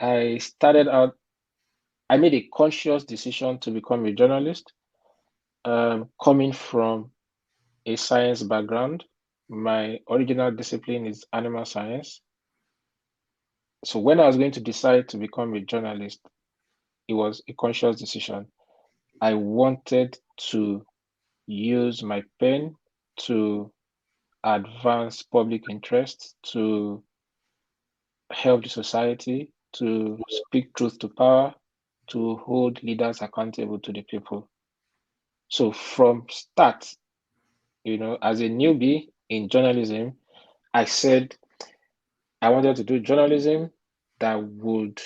I made a conscious decision to become a journalist, coming from a science background. My original discipline is animal science. So when I was going to decide to become a journalist, it was a conscious decision. I wanted to use my pen to advance public interest, to help the society, to speak truth to power, to hold leaders accountable to the people. So from start, as a newbie in journalism, I said I wanted to do journalism that would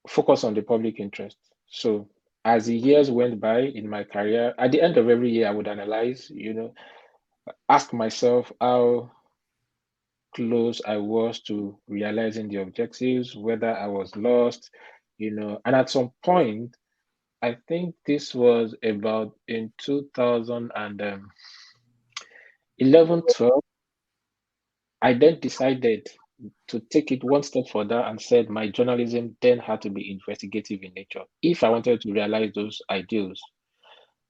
focus on the public interest. So as the years went by in my career, at the end of every year, I would analyze, ask myself how close I was to realizing the objectives, whether I was lost, and at some point, I think this was about in 2011, 12, I then decided to take it one step further and said my journalism then had to be investigative in nature if I wanted to realize those ideals.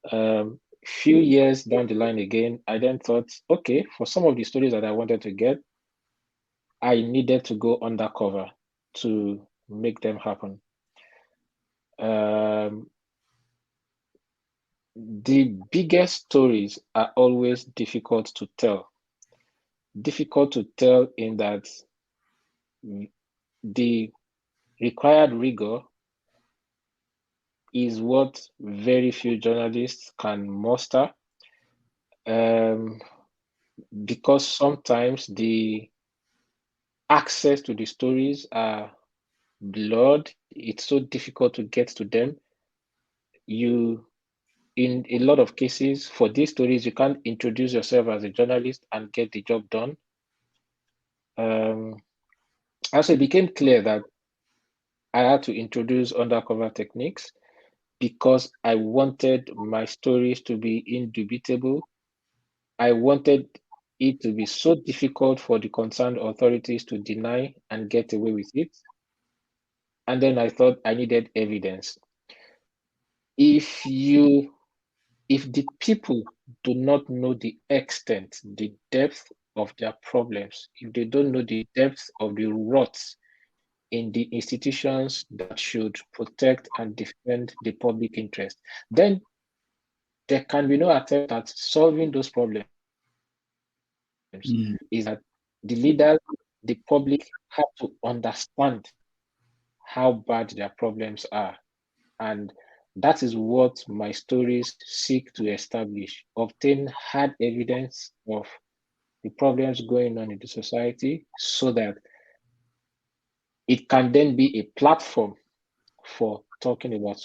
Few years down the line again, I then thought, okay, for some of the stories that I wanted to get, I needed to go undercover to make them happen. The biggest stories are always difficult to tell. Difficult to tell in that the required rigor is what very few journalists can muster, because sometimes the access to the stories are blurred. It's so difficult to get to them. In a lot of cases, for these stories, you can't introduce yourself as a journalist and get the job done. Also, it became clear that I had to introduce undercover techniques because I wanted my stories to be indubitable. I wanted it to be so difficult for the concerned authorities to deny and get away with it. And then I thought I needed evidence. If the people do not know the extent, the depth of their problems, if they don't know the depth of the rots in the institutions that should protect and defend the public interest, then there can be no attempt at solving those problems. Is that the leaders, the public have to understand how bad their problems are. And that is what my stories seek to establish, obtain hard evidence of the problems going on in the society so that it can then be a platform for talking about